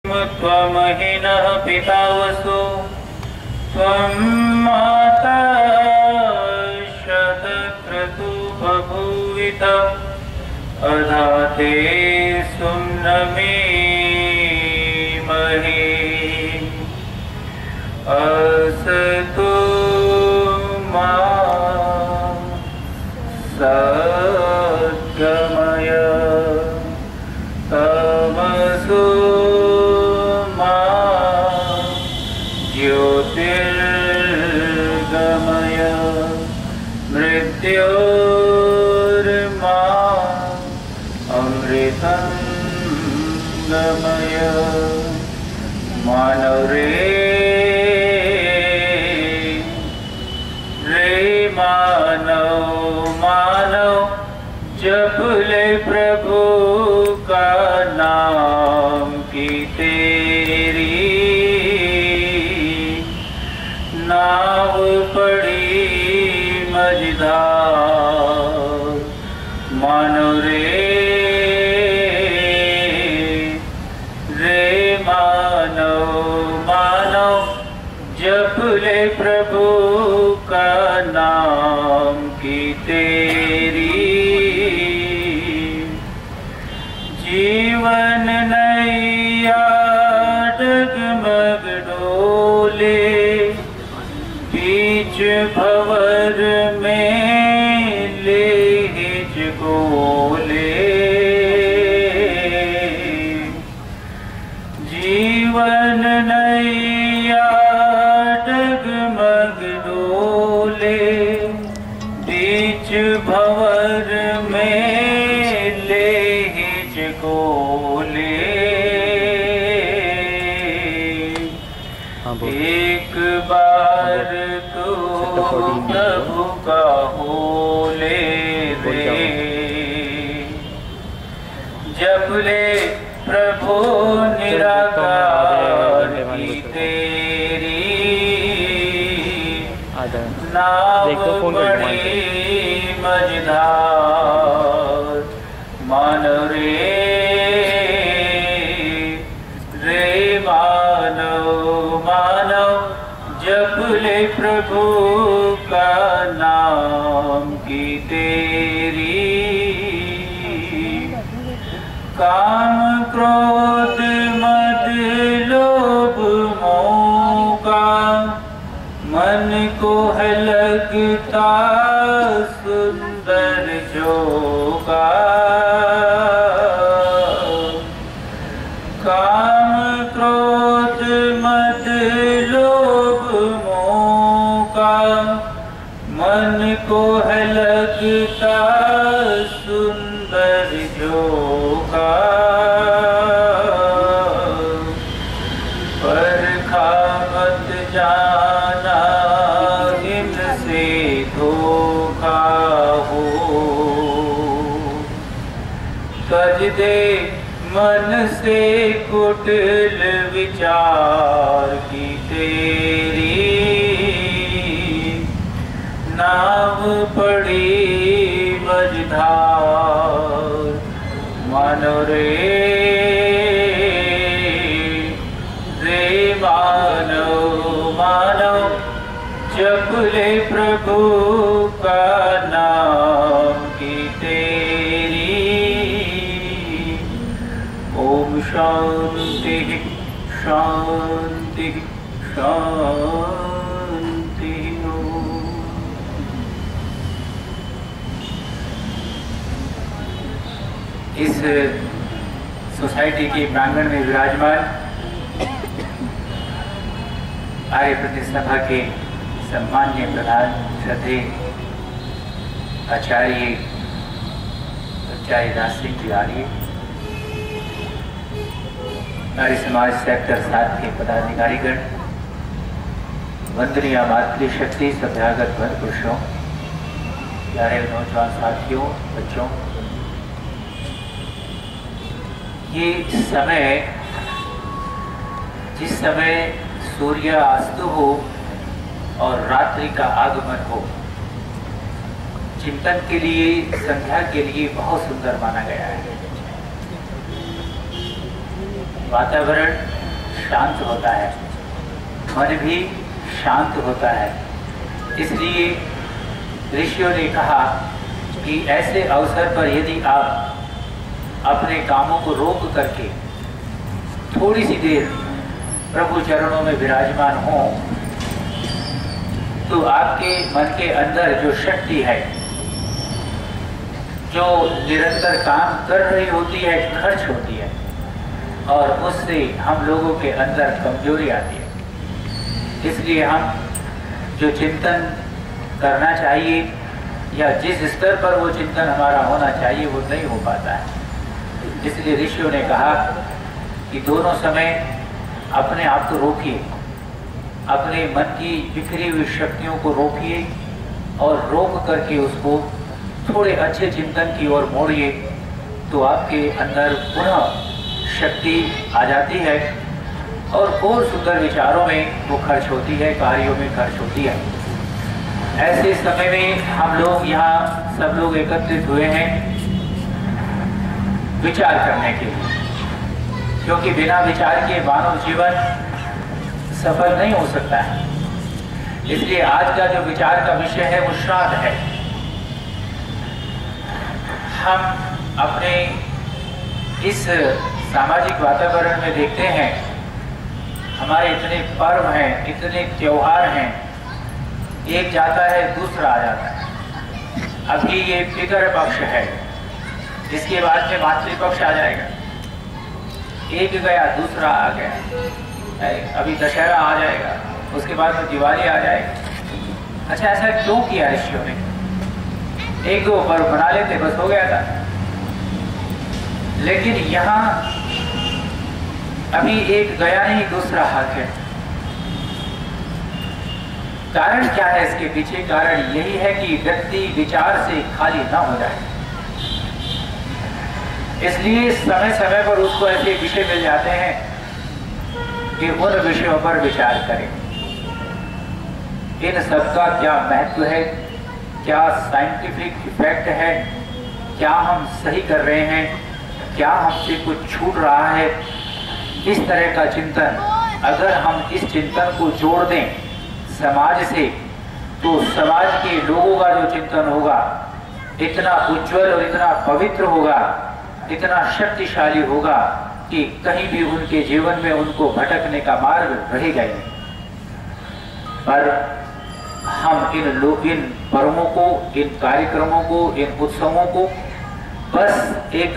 त्वमहिनः पिता वसु त्वं माता शतक्रतु बभूवित अधाते सुम्नमीमहि असतु मा सद्गमय तमसु मा ज्योतिर्गमय मृत्योर्मा अमृतं गमय मानव रे मानव जप ले प्रभु का नाम की तेरी नाव पड़ी मझधार मानो रे मानो जप ले प्रभु का नाम की तेरी जीवन नैया डगमग डोले बीच भंवर में ले हिचकोले जीवन नैया डगमग डोले बीच भंवर में ले हिचकोले एक बार तो प्रभु का होले रे जब ले प्रभु निराकार की तेरी नाव बड़ी मझधार मान रे मानव जप ले प्रभु का नाम की तेरी काम क्रोध मद लोभ मोह का मन को है लगता सुंदर जोगा काम क्रोध मद लोभ मोह का मन को है लगता सुंदर जोगा पर खामत जाना इनसे धोखा हो तज दे मन से कुटिल विचार की तेरी नाव पड़ी मझधार मानो रे मानो जप ले प्रभु का नाम की तेरी ओम शांति शांति शांति। इस सोसाइटी के प्रांगण में विराजमान आर्य प्रतिष्ठा के सम्मान्य प्रधान श्रद्धेय आचार्य दास सिंह जी आर्य, आर्य समाज सेक्टर 7 के पदाधिकारीगण, वंदनीय मातृशक्ति सभ्यागत वर पुरुषों, प्यारे नौजवान साथियों, बच्चों, ये समय जिस समय सूर्य अस्त हो और रात्रि का आगमन हो, चिंतन के लिए, संध्या के लिए बहुत सुंदर माना गया है। वातावरण शांत होता है, मन भी शांत होता है। इसलिए ऋषियों ने कहा कि ऐसे अवसर पर यदि आप अपने कामों को रोक करके थोड़ी सी देर प्रभु चरणों में विराजमान हो, तो आपके मन के अंदर जो शक्ति है, जो निरंतर काम कर रही होती है, खर्च होती है, और उससे हम लोगों के अंदर कमजोरी आती है। इसलिए हम जो चिंतन करना चाहिए या जिस स्तर पर वो चिंतन हमारा होना चाहिए वो नहीं हो पाता है। इसलिए ऋषियों ने कहा कि दोनों समय अपने आप को रोकिए, अपने मन की बिखरी हुई शक्तियों को रोकिए और रोक करके उसको थोड़े अच्छे चिंतन की ओर मोड़िए, तो आपके अंदर पुनः शक्ति आ जाती है और सुंदर विचारों में वो खर्च होती है, कार्यों में खर्च होती है। ऐसे समय में हम लोग यहाँ सब लोग एकत्रित हुए हैं विचार करने के लिए, क्योंकि बिना विचार के मानव जीवन सफल नहीं हो सकता है। इसलिए आज का जो विचार का विषय है वो श्राद्ध है। हम अपने इस सामाजिक वातावरण में देखते हैं, हमारे इतने पर्व हैं, इतने त्योहार हैं, एक जाता है दूसरा आ जाता है। अभी ये पितर पक्ष है, इसके बाद में मातृपक्ष आ जाएगा, एक गया दूसरा आ गया, अभी दशहरा आ जाएगा, उसके बाद में दिवाली आ जाएगी। अच्छा, ऐसा क्यों किया ऋषियों ने? एक दो पर्व बना लेते बस हो गया था। लेकिन यहाँ अभी एक गया नहीं दूसरा हाथ है। कारण क्या है इसके पीछे? कारण यही है कि व्यक्ति विचार से खाली ना हो जाए। इसलिए समय समय पर उसको ऐसे विषय मिल जाते हैं कि उन विषयों पर विचार करें। इन सबका क्या महत्व है, क्या साइंटिफिक इफेक्ट है, क्या हम सही कर रहे हैं, क्या हमसे कुछ छूट रहा है। इस तरह का चिंतन, अगर हम इस चिंतन को जोड़ दें समाज से, तो समाज के लोगों का जो चिंतन होगा इतना उज्जवल और इतना पवित्र होगा, इतना शक्तिशाली होगा कि कहीं भी उनके जीवन में उनको भटकने का मार्ग रहेगा ही नहीं। पर हम इन पर्वों को, इन कार्यक्रमों को, इन उत्सवों को बस एक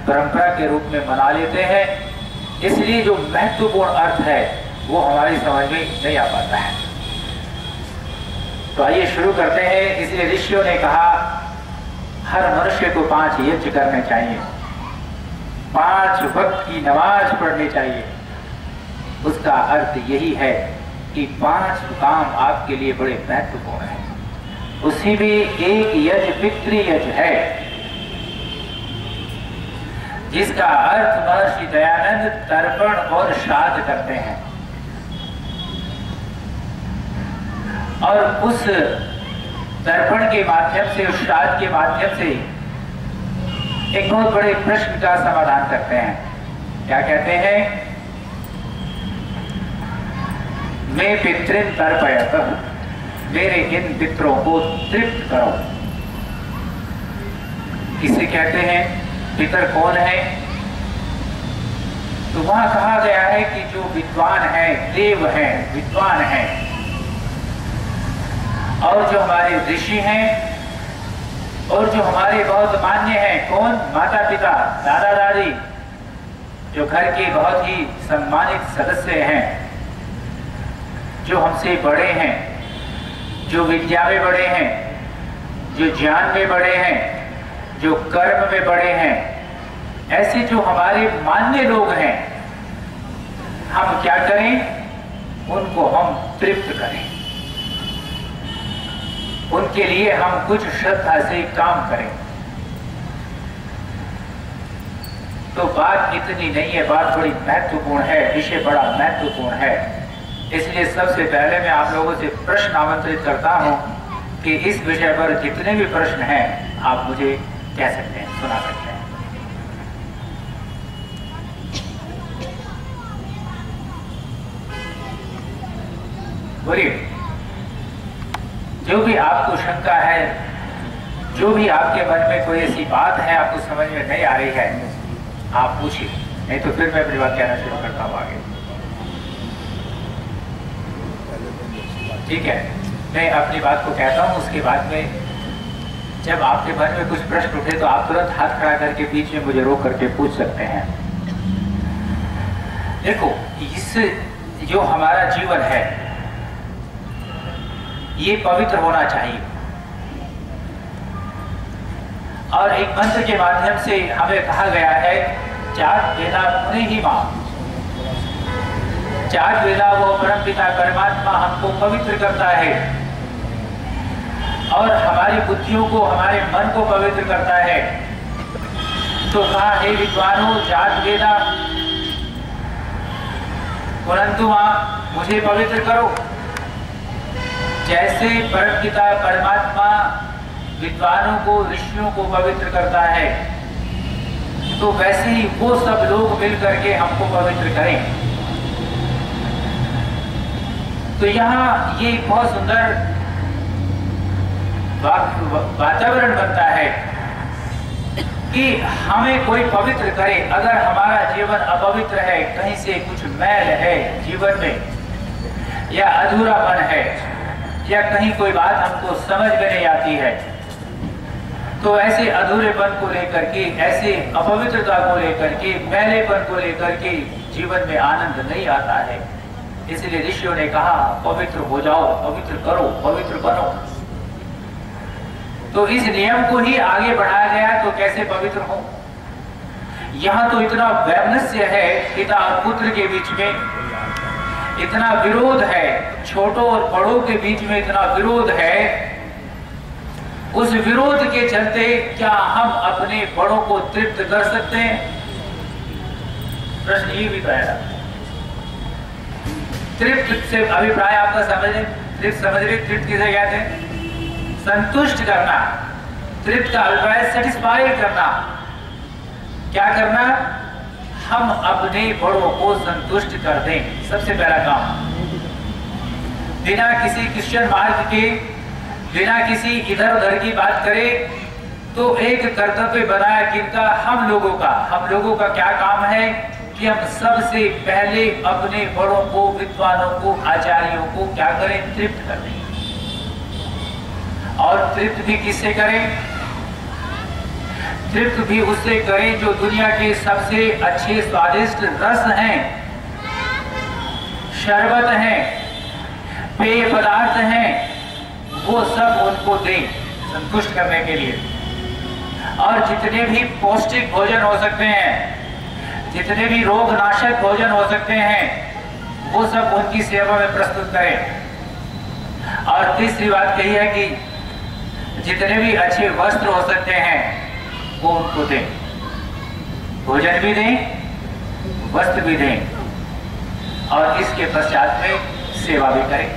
परंपरा के रूप में मना लेते हैं। इसलिए जो महत्वपूर्ण अर्थ है वो हमारी समझ में नहीं आ पाता है। तो आइए शुरू करते हैं। इसलिए ऋषियों ने कहा हर मनुष्य को 5 यज्ञ करने चाहिए, 5 वक्त की नमाज पढ़नी चाहिए। उसका अर्थ यही है कि 5 काम आपके लिए बड़े महत्वपूर्ण हैं। उसी में एक यज्ञ पितृ यज्ञ है, जिसका अर्थ महर्षि दयानंद तर्पण और श्राद्ध करते हैं। और उस तर्पण के माध्यम से, उस श्राद्ध के माध्यम से एक बहुत बड़े प्रश्न का समाधान करते हैं। क्या कहते हैं? मैं पितृन तर्पयत, मेरे इन पितरों को तृप्त करो। किसे कहते हैं? पितर कौन है? तो वहां कहा गया है कि जो विद्वान है, देव है, विद्वान है, और जो हमारे ऋषि हैं, और जो हमारे बहुत मान्य हैं। कौन? माता पिता, दादा दादी, जो घर के बहुत ही सम्मानित सदस्य हैं, जो हमसे बड़े हैं, जो विद्या में बड़े हैं, जो ज्ञान में बड़े हैं, जो कर्म में बड़े हैं। ऐसे जो हमारे मान्य लोग हैं, हम क्या करें? उनको हम तृप्त करें, उनके लिए हम कुछ श्रद्धा से काम करें। तो बात इतनी नहीं है, बात बड़ी महत्वपूर्ण है, विषय बड़ा महत्वपूर्ण है। इसलिए सबसे पहले मैं आप लोगों से प्रश्न आमंत्रित करता हूं कि इस विषय पर जितने भी प्रश्न हैं आप मुझे कह सकते हैं, सुना सकते हैं। बोलिए, जो भी आपको शंका है, जो भी आपके मन में कोई ऐसी बात है आपको समझ में नहीं आ रही है, आप पूछिए, नहीं तो फिर मैं अपनी बात कहना शुरू करता हूँ आगे। ठीक है, मैं अपनी बात को कहता हूँ, उसके बाद में जब आपके मन में कुछ प्रश्न उठे तो आप तुरंत हाथ खड़ा करके बीच में मुझे रोक करके पूछ सकते हैं। देखो, इस जो हमारा जीवन है ये पवित्र होना चाहिए, और एक मंत्र के माध्यम से हमें कहा गया है, जात वेदा मुनि ही मां, जात वेदा वो परमपिता परमात्मा हमको पवित्र करता है और हमारी बुद्धियों को, हमारे मन को पवित्र करता है। तो कहा, हे विद्वानों, जात वेदा परंतु मां, मुझे पवित्र करो। जैसे परमपिता परमात्मा विद्वानों को, ऋषियों को पवित्र करता है, तो वैसे ही वो सब लोग मिल करके हमको पवित्र करें। तो यहाँ ये बहुत सुंदर वातावरण बनता है कि हमें कोई पवित्र करे। अगर हमारा जीवन अपवित्र है, कहीं से कुछ मैल है जीवन में, या अधूरापन है, या कहीं कोई बात हमको समझ में नहीं आती है, तो ऐसे अधूरेपन को लेकर के, ऐसे अपवित्रता को लेकर के, मैलेपन को लेकर के जीवन में आनंद नहीं आता है। इसलिए ऋषियों ने कहा, पवित्र हो जाओ, पवित्र करो, पवित्र बनो। तो इस नियम को ही आगे बढ़ाया गया, तो कैसे पवित्र हो। यहाँ तो इतना वैमनस्य है पिता और पुत्र के बीच में, इतना विरोध है, छोटों और बड़ों के बीच में इतना विरोध है। उस विरोध के चलते क्या हम अपने बड़ों को तृप्त कर सकते हैं? प्रश्न ये भी है। तृप्त से अभिप्राय आपका समझ, तृप्त समझ रहे, तृप्त किसे कहते हैं? संतुष्ट करना। तृप्त का अभिप्राय सेटिस्फाई करना। क्या करना? हम अपने बड़ों को संतुष्ट कर दें, सबसे पहला काम। बिना किसी क्रिश्चियन मार्ग के, बिना किसी इधर उधर की बात करे, तो एक कर्तव्य बनाया किनका? हम लोगों का क्या काम है कि हम सबसे पहले अपने बड़ों को, विद्वानों को, आचार्यों को क्या करें? तृप्त कर दें। और तृप्त भी किससे करें? तृप्त भी उससे करें जो दुनिया के सबसे अच्छे स्वादिष्ट रस हैं, शरबत हैं, पेय पदार्थ हैं, वो सब उनको दें संतुष्ट करने के लिए। और जितने भी पौष्टिक भोजन हो सकते हैं, जितने भी रोग नाशक भोजन हो सकते हैं, वो सब उनकी सेवा में प्रस्तुत करें। और तीसरी बात यही है कि जितने भी अच्छे वस्त्र हो सकते हैं वो उनको दें, भोजन भी दें, वस्त्र भी दें, और इसके पश्चात में सेवा भी करें।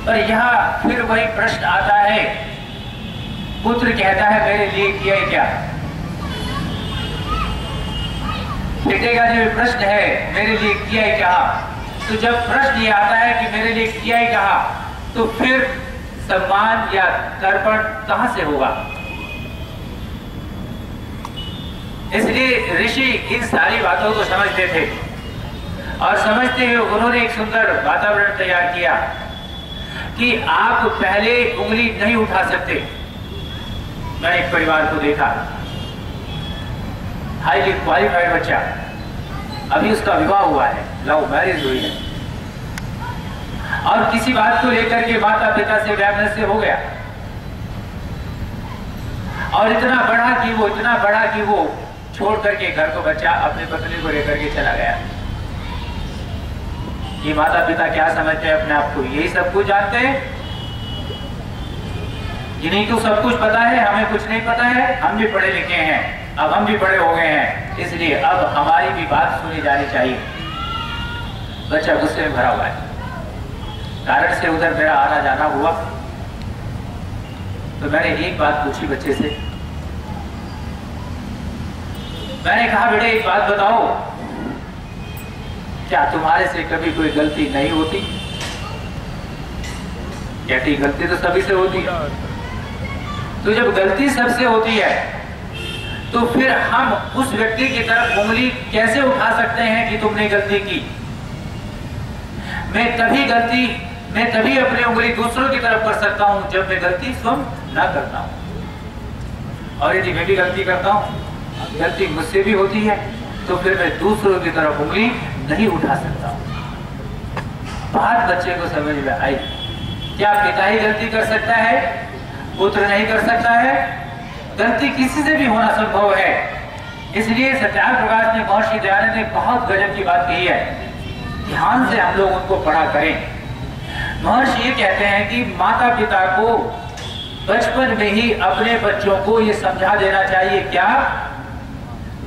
पर यहाँ फिर वही प्रश्न आता है, पुत्र कहता है मेरे लिए किया ही क्या? बेटे का जो प्रश्न है, मेरे लिए किया ही क्या? तो जब प्रश्न ये आता है कि मेरे लिए किया ही कहा, तो फिर सम्मान या तर्पण कहां से होगा? इसलिए ऋषि इन सारी बातों को समझते थे, और समझते हुए उन्होंने एक सुंदर वातावरण तैयार किया कि आप पहले उंगली नहीं उठा सकते। मैंने एक परिवार को देखा, हाईली क्वालिफाइड बच्चा, अभी उसका विवाह हुआ है, लव मैरिज हुई है, और किसी बात को लेकर के माता पिता से वैमनस्य हो गया, और इतना बड़ा कि वो छोड़ करके घर को, बच्चा अपनी पत्नी को लेकर के चला गया। ये माता पिता क्या समझते हैं अपने आप को? यही सब कुछ जानते हैं, जिन्हीं को सब कुछ पता है, हमें कुछ नहीं पता है। हम भी पढ़े लिखे हैं, अब हम भी बड़े हो गए हैं, इसलिए अब हमारी भी बात सुनी जानी चाहिए। बच्चा गुस्से में भरा हुआ है, कारण से उधर मेरा आना जाना हुआ, तो मैंने एक बात पूछी बच्चे से। मैंने कहा, बेटे एक बात बताओ क्या तुम्हारे से कभी कोई गलती नहीं होती? कहती गलती तो सभी से होती है। तो जब गलती सबसे होती है तो फिर हम उस व्यक्ति की तरफ उंगली कैसे उठा सकते हैं कि तुमने गलती की? मैं तभी अपनी उंगली दूसरों की तरफ कर सकता हूं जब मैं गलती स्वयं ना करता हूं। और यदि मैं भी गलती करता हूं, गलती मुझसे भी होती है, तो फिर मैं दूसरों की तरफ उंगली नहीं उठा सकता। बात बच्चे को समझ में आई। क्या पिता ही गलती कर सकता है, पुत्र नहीं कर सकता है? गलती किसी से भी होना संभव है। इसलिए सत्याग्रह प्रकाश ने, महर्षि दयानंद ने बहुत गजब की बात कही है। ध्यान से हम लोग उनको पढ़ा करें। महर्षि ये कहते हैं कि माता पिता को बचपन में ही अपने बच्चों को ये समझा देना चाहिए क्या,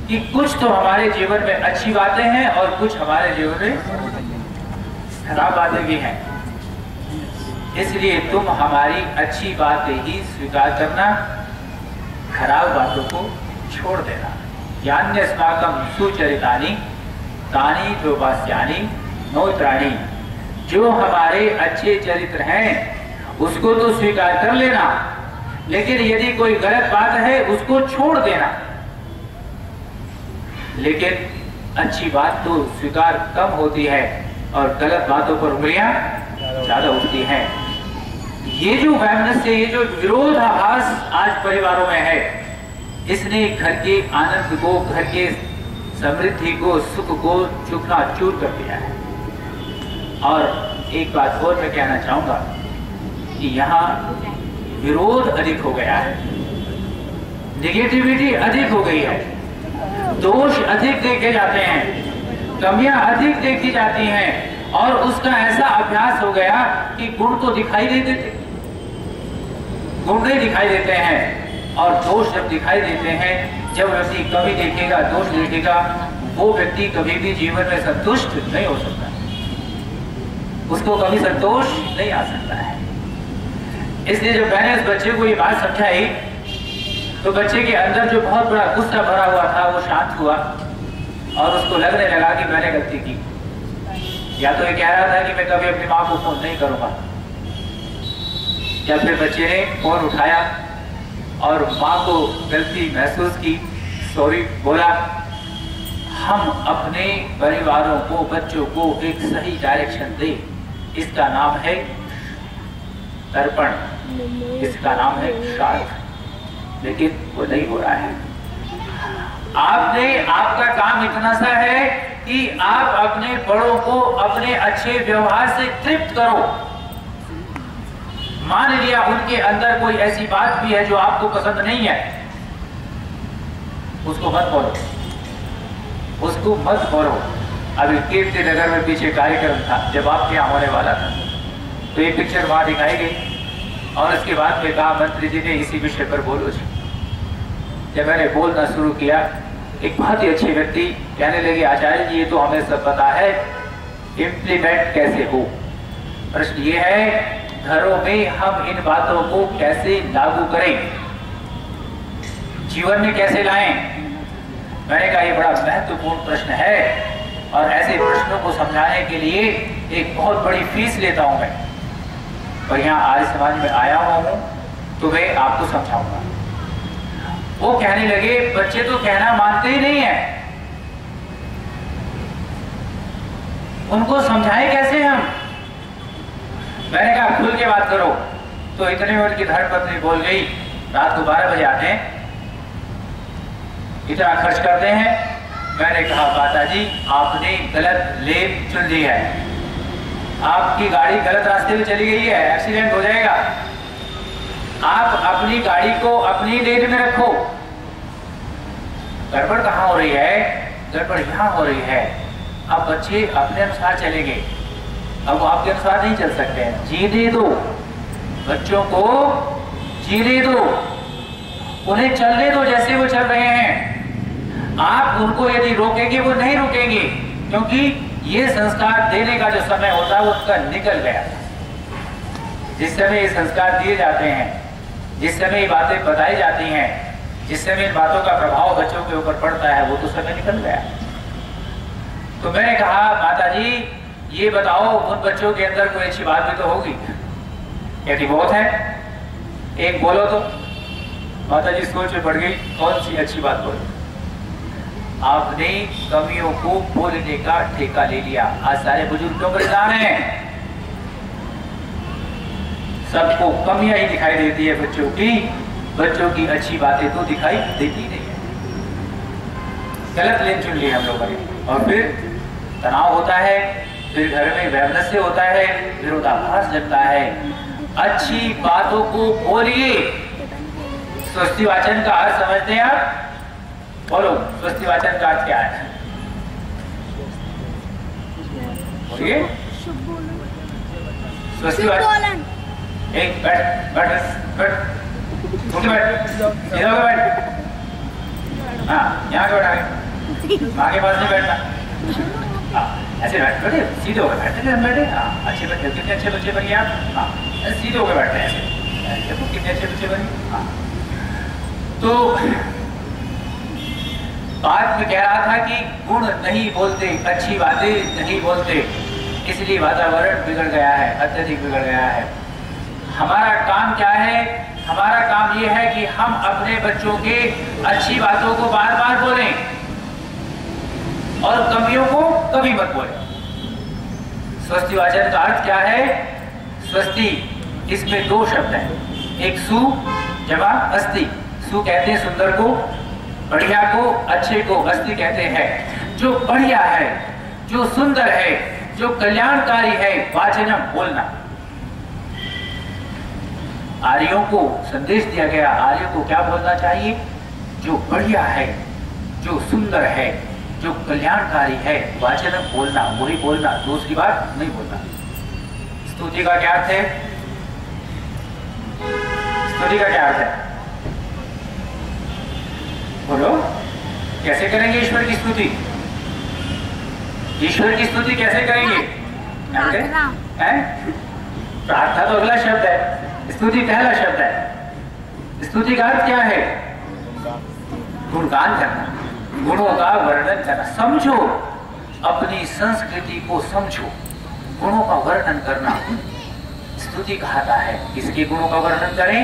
कि कुछ तो हमारे जीवन में अच्छी बातें हैं और कुछ हमारे जीवन में खराब बातें भी हैं। इसलिए तुम हमारी अच्छी बातें ही स्वीकार करना, खराब बातों को छोड़ देना। यान्यस्माकं सुचरितानि तानि प्रोपास्यानि नोत्राणि। जो हमारे अच्छे चरित्र हैं उसको तो स्वीकार कर लेना, लेकिन यदि कोई गलत बात है उसको छोड़ देना। लेकिन अच्छी बात तो स्वीकार कम होती है और गलत बातों पर उंगलियां ज्यादा उठती हैं। ये जो वैमनस्य, ये जो विरोधाभास आज परिवारों में है, इसने घर के आनंद को, घर के समृद्धि को, सुख को चूकना-चूर कर दिया है। और एक बात और मैं कहना चाहूंगा कि यहाँ विरोध अधिक हो गया है, नेगेटिविटी अधिक हो गई है, दोष अधिक देखे जाते हैं, कमियां अधिक देखी जाती हैं, और उसका ऐसा अभ्यास हो गया कि गुण तो दिखाई नहीं देते, गुण नहीं दिखाई देते हैं। और दोष जब दिखाई देते हैं, जब व्यक्ति कमी देखेगा, दोष देखेगा, वो व्यक्ति कभी भी जीवन में संतुष्ट नहीं हो सकता, उसको कभी संतोष नहीं आ सकता है। इसलिए जब मैंने उस बच्चे को ये बात समझाई तो बच्चे के अंदर जो बहुत बड़ा गुस्सा भरा हुआ था वो शांत हुआ और उसको लगने लगा कि मैंने गलती की। या तो ये कह रहा था कि मैं कभी अपनी माँ को फोन नहीं करूंगा, या फिर बच्चे ने फोन उठाया और माँ को गलती महसूस की, सॉरी बोला। हम अपने परिवारों को, बच्चों को एक सही डायरेक्शन दे, इसका नाम है तर्पण, इसका नाम है शार्थ, लेकिन वो नहीं हो रहा है। आपका काम इतना सा है कि आप अपने बड़ों को अपने अच्छे व्यवहार से तृप्त करो। मान लिया उनके अंदर कोई ऐसी बात भी है जो आपको पसंद नहीं है, उसको मत बोलो, उसको मत बोलो। अभी कीर्ति नगर में पीछे कार्यक्रम था, जब आपके यहाँ होने वाला था, तो ये पिक्चर वहां दिखाई गई और उसके बाद में कहा मंत्री जी ने इसी विषय पर बोलो जी। जब मैंने बोलना शुरू किया, एक बहुत ही अच्छे व्यक्ति कहने लगे, आचार्य जी ये तो हमें सब पता है, इम्प्लीमेंट कैसे हो। प्रश्न ये है घरों में हम इन बातों को कैसे लागू करें, जीवन में कैसे लाएं। मैंने कहा ये बड़ा महत्वपूर्ण प्रश्न है और ऐसे प्रश्नों को समझाने के लिए एक बहुत बड़ी फीस लेता हूं मैं, और यहाँ आर्य समाज में आया हुआ हूं तो मैं आपको समझाऊंगा। वो कहने लगे बच्चे तो कहना मानते ही नहीं है, उनको समझाएं कैसे हम। मैंने कहा खुल के बात करो। तो इतने में उनकी धर्मपत्नी बोल गई, रात को 12 बजे आते हैं, इतना खर्च करते हैं। मैंने कहा माता जी आपने गलत लेन चुन ली है, आपकी गाड़ी गलत रास्ते में चली गई है, एक्सीडेंट हो जाएगा। आप अपनी गाड़ी को अपनी लेन में रखो। गड़बड़ कहाँ हो रही है? गड़बड़ यहाँ हो रही है। अब बच्चे अपने अनुसार चलेंगे, अब वो आपके अनुसार नहीं चल सकते हैं। जीने दो, बच्चों को जीने दो, उन्हें चलने दो जैसे वो चल रहे हैं। आप उनको यदि रोकेंगे वो नहीं रुकेंगे, क्योंकि ये संस्कार देने का जो समय होता है वो उसका निकल गया। जिस समय ये संस्कार दिए जाते हैं, जिस समय ये बातें बताई जाती हैं, जिस समय इन बातों का प्रभाव बच्चों के ऊपर पड़ता है, वो तो समय निकल गया। तो मैंने कहा माता जी ये बताओ उन बच्चों के अंदर कोई अच्छी बात भी तो होगी। कहती बहुत है, एक बोलो तो। माता जी सोच में पड़ गई, कौन सी अच्छी बात बोलो। आपने कमियों को बोलने का ठेका ले लिया। आज सारे बुजुर्ग क्यों परेशान हैं? सबको कमियां ही दिखाई देती है बच्चों की अच्छी बातें तो दिखाई देती नहीं है। गलत लेन चुन लिया हम लोगों ने, और फिर तनाव होता है, फिर घर में वैमनस्य होता है, विरोधाभास जमता है। अच्छी बातों को बोलिए। स्वस्ति वाचन का अर्थ समझते हैं आप? बोलो, स्वस्ति वाचन का अर्थ क्या है? बोलिए। स्वस्ति वाचन, एक बैठ बैठ बैठ इधर बैठ। हाँ, यहाँ के बैठा, माँ के पास नहीं बैठना। हाँ, ऐसे बैठे, सीधे होकर बैठते बैठे। हाँ, अच्छे बच्चे, कितने अच्छे बच्चे बनिए आप। हाँ, सीधे होकर बैठते हैं ऐसे। देखो कितने अच्छे बच्चे बनिए। हाँ, तो बात में कह रहा था कि गुण नहीं बोलते, अच्छी बातें नहीं बोलते, इसलिए वातावरण बिगड़ गया है, अत्यधिक बिगड़ गया है। हमारा काम क्या है? हमारा काम यह है कि हम अपने बच्चों के अच्छी बातों को बार बार बोलें और कमियों को कभी मत बोलें। स्वस्ति वाचन का अर्थ क्या है? स्वस्ति, इसमें दो शब्द हैं, एक सु जमा अस्ति। सु कहते हैं सुंदर को, बढ़िया को, अच्छे को, अस्ति कहते हैं जो बढ़िया है, जो सुंदर है, जो कल्याणकारी है। वाचनम, बोलना। आर्यों को संदेश दिया गया, आर्यों को क्या बोलना चाहिए? जो बढ़िया है, जो सुंदर है, जो कल्याणकारी है, वाचनम, बोलना, वही बोलना, दूसरी बात नहीं बोलना। स्तुति का क्या अर्थ है? स्तुति का क्या अर्थ है? बोलो, कैसे करेंगे ईश्वर की स्तुति? ईश्वर की स्तुति कैसे करेंगे? प्रार्थना तो अगला शब्द है, स्तुति पहला शब्द है। स्तुति का अर्थ क्या है? गुणगान करना, गुणों का वर्णन करना। समझो, अपनी संस्कृति को समझो, गुणों का वर्णन करना स्तुति कहता है। किसके गुणों का वर्णन करें?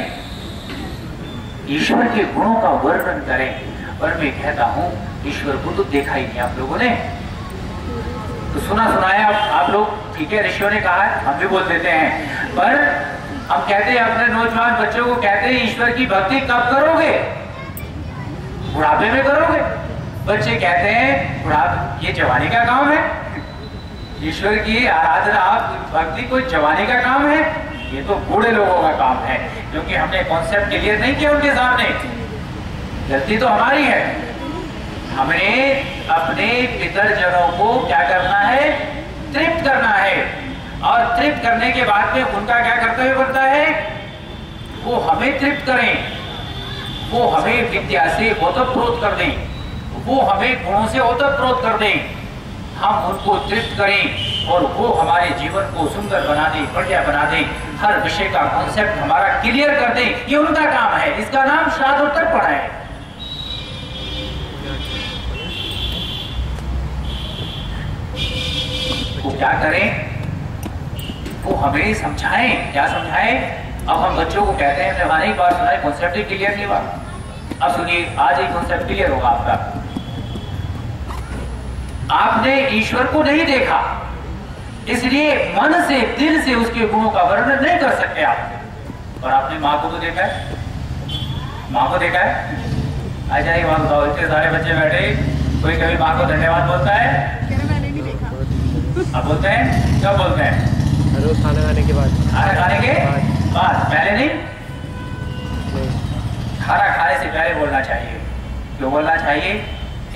ईश्वर के गुणों का वर्णन करें। और मैं कहता हूं, ईश्वर को तो देखा ही नहीं आप लोगों ने, तो सुना सुनाया आप लोग, ठीक है, ऋषियों ने कहा है, हम भी बोल देते हैं, पर हम कहते हैं अपने नौजवान बच्चों को, कहते हैं ईश्वर की भक्ति कब करोगे? बुढ़ापे में करोगे। बच्चे कहते हैं बुढ़ापे, ये जवानी का काम है? ईश्वर की आराधना, भक्ति कोई जवानी का काम है? ये तो बूढ़े लोगों का काम है, क्योंकि हमने कॉन्सेप्ट क्लियर नहीं किया उनके सामने। गलती तो हमारी है। हमें अपने पितरजनों को क्या करना है? तृप्त करना है। और तृप्त करने के बाद में उनका क्या कर्तव्य बनता है? वो हमें तृप्त करें, वो हमें विद्या से ओतप्रोत कर दें, वो हमें गुणों से ओतप्रोत कर दें। हम उनको तृप्त करें और वो हमारे जीवन को सुंदर बना दें, बढ़िया बना दें, हर विषय का कॉन्सेप्ट हमारा क्लियर कर दें। ये उनका काम है। इसका नाम श्राद्धोत्तरपण है। वो क्या करें? वो हमें समझाएं। क्या समझाएं? अब हम बच्चों को कहते हैं, हमारी एक बार सुना, कॉन्सेप्ट ही क्लियर नहीं हुआ। अब सुनिए, आज एक कॉन्सेप्ट क्लियर होगा आपका। आपने ईश्वर को नहीं देखा, इसलिए मन से, दिल से उसके गुणों का वर्णन नहीं कर सकते आप। और आपने माँ को तो देखा है, माँ को देखा है? आ जाइए, माँ बताओ, इतने सारे बच्चे बैठे, कोई कभी माँ को धन्यवाद बोलता है? मैंने नहीं देखा। अब बोलते हैं? कब बोलते हैं? रोज खाना खाने के बाद। खाना खाने के बाद, पहले नहीं? खाना खाने से पहले बोलना चाहिए। क्यों बोलना चाहिए?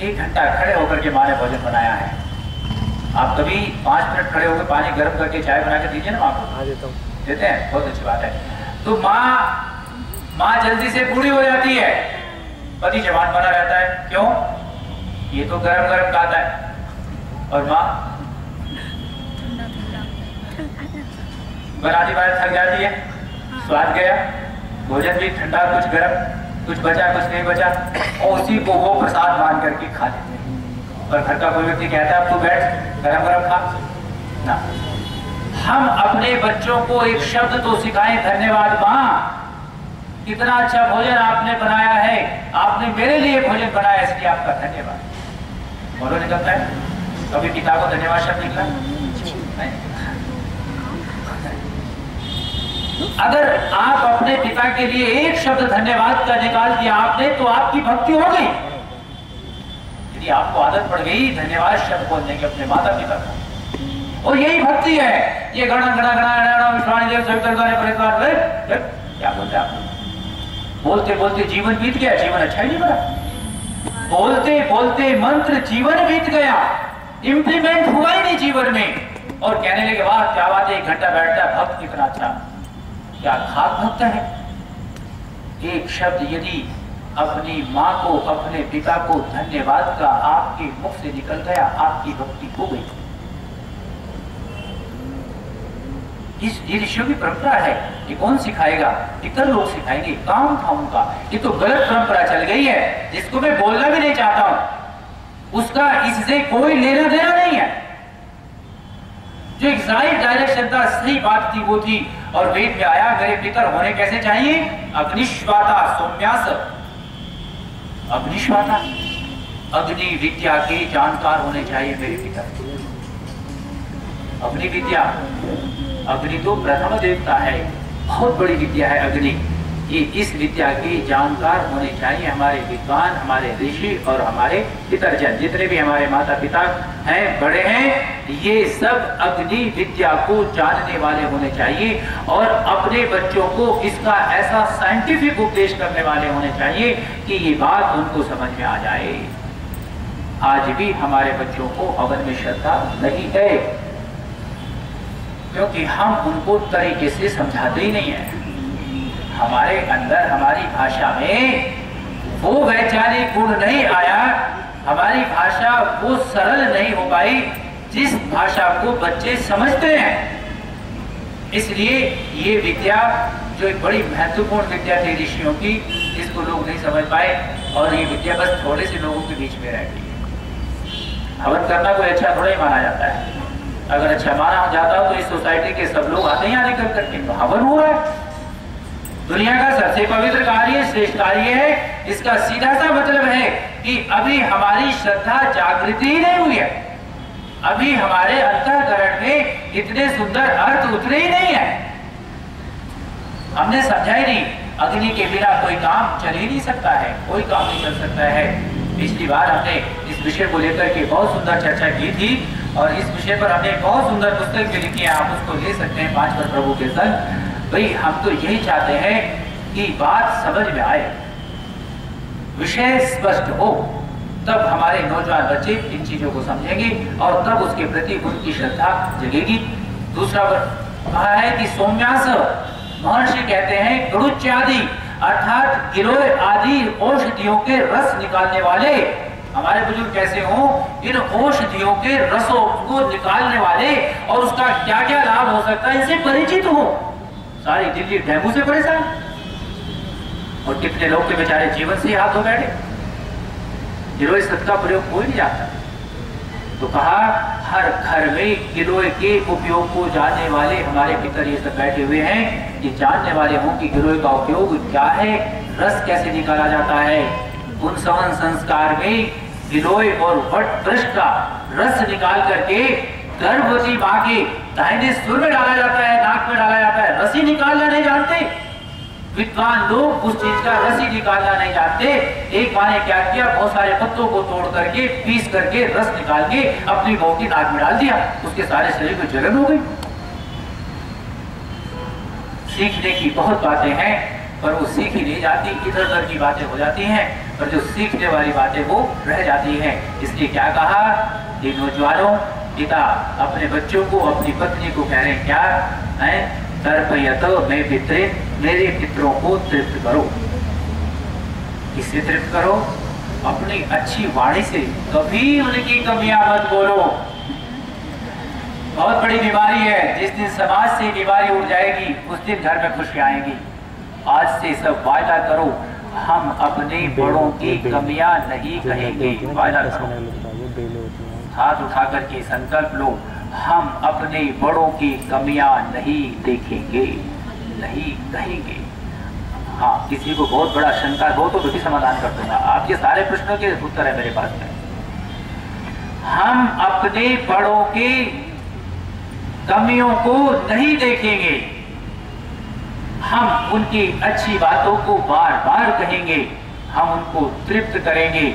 1 घंटा खड़े होकर के माँ ने भोजन बनाया है। आप कभी 5 मिनट खड़े होकर पानी गर्म करके चाय बना के दीजिए ना माँ को। हाँ, देता हूँ। देते हैं? बहुत अच्छी बात है। तो माँ जल्दी से बूढ़ी हो जाती है, पति जवान बना रहता है। क्यों? ये तो गरम गरम खाता है। और माँ बनाती बात थक जाती है, स्वाद गया, भोजन भी ठंडा, कुछ गर्म, कुछ बचा, कुछ नहीं बचा, और उसी को वो प्रसाद मान करके खा लेते हैं। पर घर का कोई व्यक्ति कहता है अब तू बैठ गरम गरम खा ना। हम अपने बच्चों को एक शब्द तो सिखाएं, धन्यवाद माँ, कितना अच्छा भोजन आपने बनाया है, आपने मेरे लिए भोजन बनाया, इसलिए आपका धन्यवाद। बोलो निकलता है कभी पिता को धन्यवाद शब्द निकला नहीं। अगर आप अपने पिता के लिए एक शब्द धन्यवाद का निकाल दिया आपने तो आपकी भक्ति हो गई। यदि आपको आदत पड़ गई धन्यवाद शब्द बोलने के अपने माता पिता को, और यही भक्ति है। ये गणा गणा गणा गणा विश्वाणी देव सविता क्या बोलते आप, बोलते बोलते जीवन बीत गया, जीवन अच्छा ही नहीं बना। बोलते बोलते मंत्र जीवन बीत गया, इंप्लीमेंट हुआ ही नहीं जीवन में, और कहने लगे वाह क्या बात है, 1 घंटा बैठता है भक्त कितना अच्छा, क्या खाक भक्त है। एक शब्द यदि अपनी माँ को अपने पिता को धन्यवाद का आपके मुख से निकल गया, आपकी भक्ति हो गई। ये ऋषियों की परंपरा है, ये कौन सिखाएगा, इतर लोग सिखाएंगे, काम था उनका। ये तो गलत परंपरा चल गई है, जिसको मैं बोलना भी नहीं चाहता हूं, उसका इससे कोई लेना देना नहीं है। जो एग्जैक्ट डायरेक्शन था, सही बात थी वो थी, और वेद में आया मेरे पितर होने कैसे चाहिए, अग्निश्वाता सौम्यास, अग्निश्वाता अग्नि विद्या के जानकार होने चाहिए मेरे पिता। अग्नि विद्या, अग्नि तो प्रथम देवता है, बहुत बड़ी विद्या है अग्नि, ये इस विद्या के जानकार होने चाहिए हमारे विद्वान, हमारे ऋषि और हमारे पितरजन, जितने भी हमारे माता पिता हैं, बड़े हैं, ये सब अग्नि विद्या को जानने वाले होने चाहिए, और अपने बच्चों को इसका ऐसा साइंटिफिक उपदेश करने वाले होने चाहिए कि ये बात उनको समझ में आ जाए। आज भी हमारे बच्चों को हवन में श्रद्धा नहीं है, क्योंकि हम उनको तरीके से समझाते ही नहीं है। हमारे अंदर हमारी भाषा में वो वैचारिक गुण नहीं आया, हमारी भाषा वो सरल नहीं हो पाई जिस भाषा को बच्चे समझते हैं। इसलिए ये विद्या जो एक बड़ी महत्वपूर्ण विद्या थी ऋषियों की, इसको लोग नहीं समझ पाए, और ये विद्या बस थोड़े से लोगों के बीच में रह गई। हवन करना कोई अच्छा थोड़ा ही माना जाता है, अगर अच्छा माना जाता तो इस सोसाइटी के सब लोग आते ही आने करके तो हवन हो रहा है। दुनिया का सबसे पवित्र कार्य, श्रेष्ठ कार्य है। इसका सीधा सा मतलब है कि अभी हमारी श्रद्धा जागृति ही नहीं हुई है, अभी हमारे अंतःकरण में इतने सुंदर अर्थ उतरे ही नहीं है, हमने समझा ही नहीं। अग्नि के बिना कोई काम चल ही नहीं सकता है, कोई काम नहीं चल सकता है। पिछली बार हमने इस विषय को लेकर के बहुत सुंदर चर्चा की थी, और इस विषय पर हमने बहुत सुंदर पुस्तक भी लिखी है, आप उसको ले सकते हैं, 5 पर प्रभु के संग। भाई हम तो यही चाहते हैं कि बात समझ में आए, विषय स्पष्ट हो, तब हमारे नौजवान बच्चे इन चीजों को समझेंगे और तब उसके प्रति उनकी श्रद्धा जगेगी। दूसरा कहा है कि सौम्यास, महर्षि कहते हैं गुरुच्यादि अर्थात गिलोय आदि औषधियों के रस निकालने वाले, हमारे बुजुर्ग कैसे हों, इन औषधियों के रसों को निकालने वाले, और उसका क्या क्या लाभ हो सकता है इनसे परिचित हो। सारी दिल्ली डेंगू से परेशान, और कितने लोग के बेचारे जीवन से हाथ धो बैठे, गिलोय शब्द का प्रयोग हो ही नहीं जाता। तो कहा हर घर में गिलोय के उपयोग को जानने वाले हमारे पितर ये सब बैठे हुए हैं, ये जानने वाले हों कि गिलोय का उपयोग क्या है, रस कैसे निकाला जाता है। उन सवन संस्कार में गिलोय और वट वृक्ष का रस निकाल करके गर्भवती माँ के दाहिने सुर में डाला जाता है, नाक में डाला जाता है। रसी निकालना नहीं जानते विद्वान लोग, उस चीज का रसी निकालना नहीं जानते। एक माँ ने क्या किया, बहुत सारे पत्तों को तोड़ करके पीस करके रस निकाल के अपनी बहू की नाक में डाल दिया, उसके सारे शरीर को जलन हो गई। सीखने की बहुत बातें हैं, पर वो सीखी नहीं जाती, इधर उधर की बातें हो जाती हैं, पर जो सीखने वाली बातें वो रह जाती हैं। इसलिए क्या कहा कि नौजवानों, पिता अपने बच्चों को, अपनी पत्नी को कह रहे हैं क्या है, तर्पयत मैं पितृ, मेरे पितरों को तृप्त करो। किससे तृप्त करो? अपनी अच्छी वाणी से, कभी उनकी कमियां मत बोलो। बहुत बड़ी बीमारी है, जिस दिन समाज से बीमारी उड़ जाएगी उस दिन घर में खुशी आएगी। आज से सब वायदा करो, हम अपने बड़ों की कमियां नहीं कहेंगे। वादा करो, हाथ उठा करके संकल्प लो, हम अपने बड़ों की कमियां नहीं देखेंगे, नहीं कहेंगे। हाँ, किसी को बहुत बड़ा शंका हो तो भी समाधान कर दूंगा, आपके सारे प्रश्नों के उत्तर है मेरे पास में। हम अपने बड़ों की कमियों को नहीं देखेंगे, हम उनकी अच्छी बातों को बार बार कहेंगे, हम उनको तृप्त करेंगे,